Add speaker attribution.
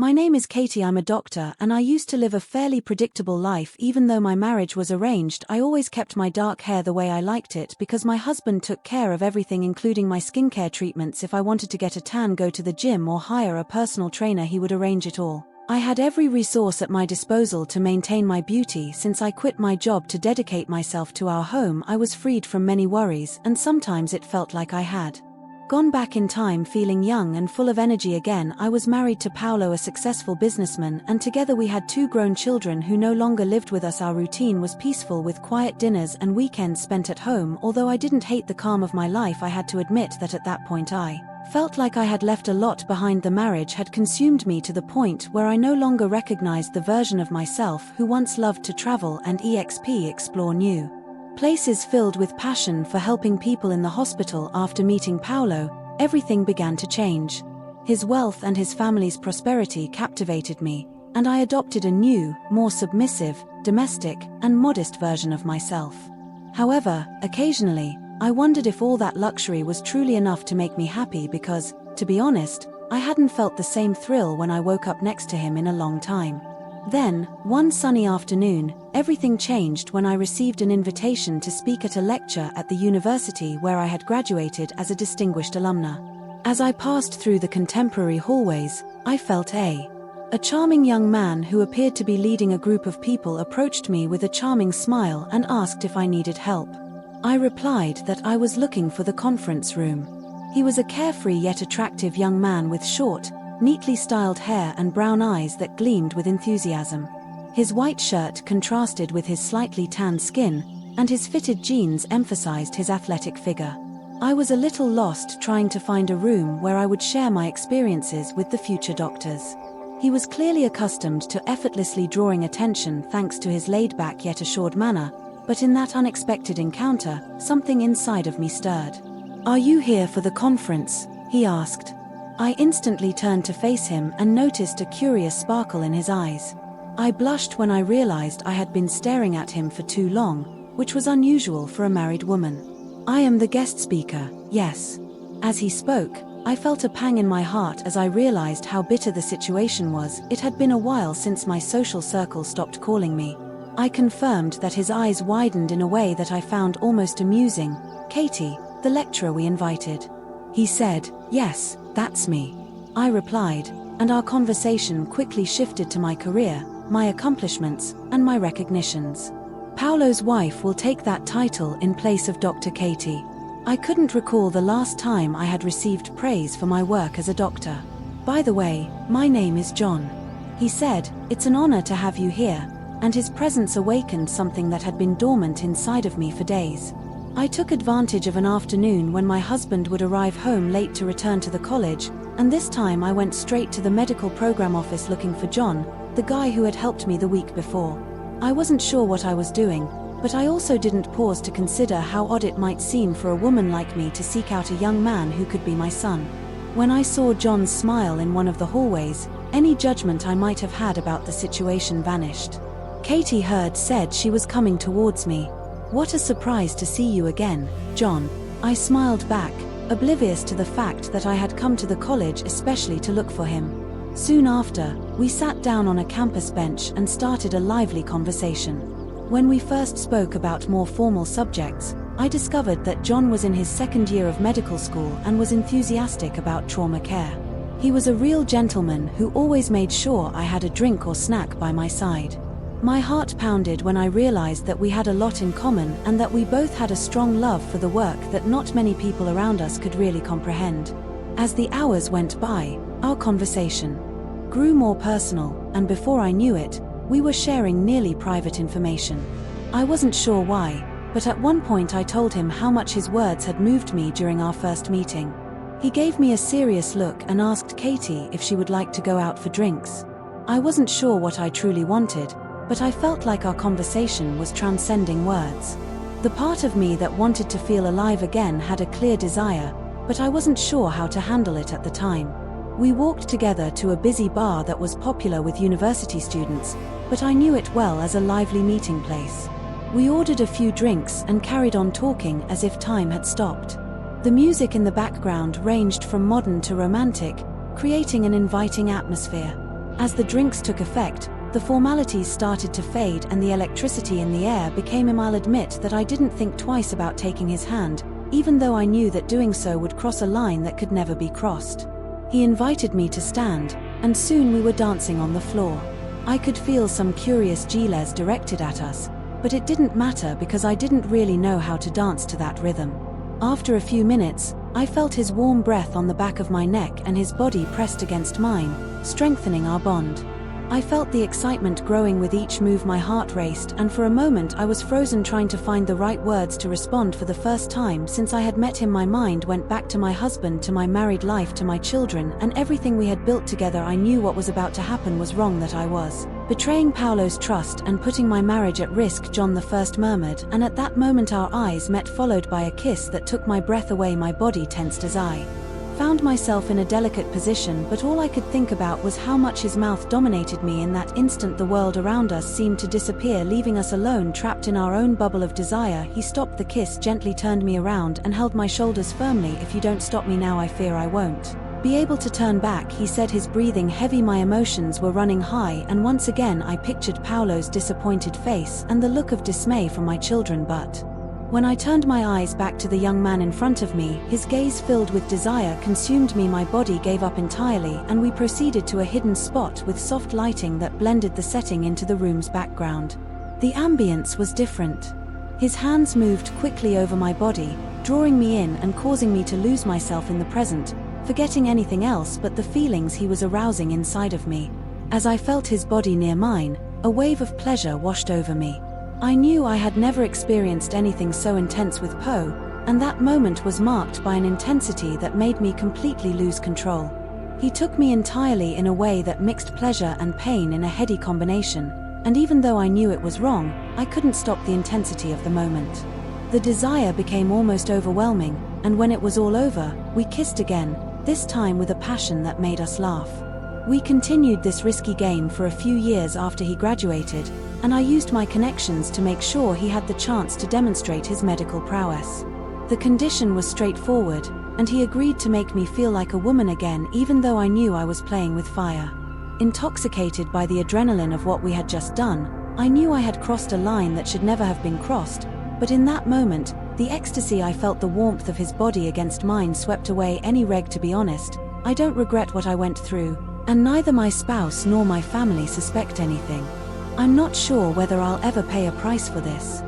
Speaker 1: My name is Katie, I'm a doctor, and I used to live a fairly predictable life. Even though my marriage was arranged, I always kept my dark hair the way I liked it because my husband took care of everything, including my skincare treatments. If I wanted to get a tan, go to the gym, or hire a personal trainer, he would arrange it all. I had every resource at my disposal to maintain my beauty. Since I quit my job to dedicate myself to our home, I was freed from many worries, and sometimes it felt like I had gone back in time, feeling young and full of energy again. I was married to Paolo, a successful businessman, and together we had 2 grown children who no longer lived with us. Our routine was peaceful, with quiet dinners and weekends spent at home. Although I didn't hate the calm of my life, I had to admit that at that point I felt like I had left a lot behind. The marriage had consumed me to the point where I no longer recognized the version of myself who once loved to travel and explore new places, filled with passion for helping people in the hospital. After meeting Paolo, everything began to change. His wealth and his family's prosperity captivated me, and I adopted a new, more submissive, domestic, and modest version of myself. However, occasionally, I wondered if all that luxury was truly enough to make me happy because, to be honest, I hadn't felt the same thrill when I woke up next to him in a long time. Then, one sunny afternoon, everything changed when I received an invitation to speak at a lecture at the university where I had graduated as a distinguished alumna. As I passed through the contemporary hallways, I felt a charming young man who appeared to be leading a group of people approached me with a charming smile and asked if I needed help. I replied that I was looking for the conference room. He was a carefree yet attractive young man with short, neatly styled hair and brown eyes that gleamed with enthusiasm. His white shirt contrasted with his slightly tanned skin, and his fitted jeans emphasized his athletic figure. I was a little lost, trying to find a room where I would share my experiences with the future doctors. He was clearly accustomed to effortlessly drawing attention thanks to his laid-back yet assured manner, but in that unexpected encounter, something inside of me stirred. "Are you here for the conference?" he asked. I instantly turned to face him and noticed a curious sparkle in his eyes. I blushed when I realized I had been staring at him for too long, which was unusual for a married woman. "I am the guest speaker, yes." As he spoke, I felt a pang in my heart as I realized how bitter the situation was. It had been a while since my social circle stopped calling me. I confirmed that. His eyes widened in a way that I found almost amusing. "Katie, the lecturer we invited?" He said. "Yes, that's me," I replied, and our conversation quickly shifted to my career, my accomplishments, and my recognitions. "Paolo's wife will take that title in place of Dr. Katie." I couldn't recall the last time I had received praise for my work as a doctor. "By the way, my name is John," he said. "It's an honor to have you here," and his presence awakened something that had been dormant inside of me for days. I took advantage of an afternoon when my husband would arrive home late to return to the college, and this time I went straight to the medical program office looking for John, the guy who had helped me the week before. I wasn't sure what I was doing, but I also didn't pause to consider how odd it might seem for a woman like me to seek out a young man who could be my son. When I saw John's smile in one of the hallways, any judgment I might have had about the situation vanished. Katie Heard said she was coming towards me. "What a surprise to see you again, John." I smiled back, oblivious to the fact that I had come to the college especially to look for him. Soon after, we sat down on a campus bench and started a lively conversation. When we first spoke about more formal subjects, I discovered that John was in his 2nd year of medical school and was enthusiastic about trauma care. He was a real gentleman who always made sure I had a drink or snack by my side. My heart pounded when I realized that we had a lot in common and that we both had a strong love for the work that not many people around us could really comprehend. As the hours went by, our conversation grew more personal, and before I knew it, we were sharing nearly private information. I wasn't sure why, but at one point I told him how much his words had moved me during our first meeting. He gave me a serious look and asked Katie if she would like to go out for drinks. I wasn't sure what I truly wanted, but I felt like our conversation was transcending words. The part of me that wanted to feel alive again had a clear desire, but I wasn't sure how to handle it at the time. We walked together to a busy bar that was popular with university students, but I knew it well as a lively meeting place. We ordered a few drinks and carried on talking as if time had stopped. The music in the background ranged from modern to romantic, creating an inviting atmosphere. As the drinks took effect, the formalities started to fade and the electricity in the air became him. I'll admit that I didn't think twice about taking his hand, even though I knew that doing so would cross a line that could never be crossed. He invited me to stand, and soon we were dancing on the floor. I could feel some curious giles directed at us, but it didn't matter because I didn't really know how to dance to that rhythm. After a few minutes, I felt his warm breath on the back of my neck and his body pressed against mine, strengthening our bond. I felt the excitement growing with each move. My heart raced, and for a moment I was frozen trying to find the right words to respond. For the first time since I had met him, my mind went back to my husband, to my married life, to my children, and everything we had built together. I knew what was about to happen was wrong, that I was betraying Paolo's trust and putting my marriage at risk. John the first murmured, and at that moment our eyes met, followed by a kiss that took my breath away. My body tensed as I found myself in a delicate position, but all I could think about was how much his mouth dominated me. In that instant the world around us seemed to disappear, leaving us alone, trapped in our own bubble of desire. He stopped the kiss, gently turned me around and held my shoulders firmly. "If you don't stop me now, I fear I won't be able to turn back," he said, his breathing heavy. My emotions were running high, and once again I pictured Paolo's disappointed face and the look of dismay from my children. But when I turned my eyes back to the young man in front of me, his gaze filled with desire consumed me. My body gave up entirely, and we proceeded to a hidden spot with soft lighting that blended the setting into the room's background. The ambience was different. His hands moved quickly over my body, drawing me in and causing me to lose myself in the present, forgetting anything else but the feelings he was arousing inside of me. As I felt his body near mine, a wave of pleasure washed over me. I knew I had never experienced anything so intense with Poe, and that moment was marked by an intensity that made me completely lose control. He took me entirely in a way that mixed pleasure and pain in a heady combination, and even though I knew it was wrong, I couldn't stop the intensity of the moment. The desire became almost overwhelming, and when it was all over, we kissed again, this time with a passion that made us laugh. We continued this risky game for a few years after he graduated, and I used my connections to make sure he had the chance to demonstrate his medical prowess. The condition was straightforward, and he agreed to make me feel like a woman again, even though I knew I was playing with fire. Intoxicated by the adrenaline of what we had just done, I knew I had crossed a line that should never have been crossed, but in that moment, the ecstasy I felt, the warmth of his body against mine, swept away any reg. To be honest, I don't regret what I went through, and neither my spouse nor my family suspect anything. I'm not sure whether I'll ever pay a price for this.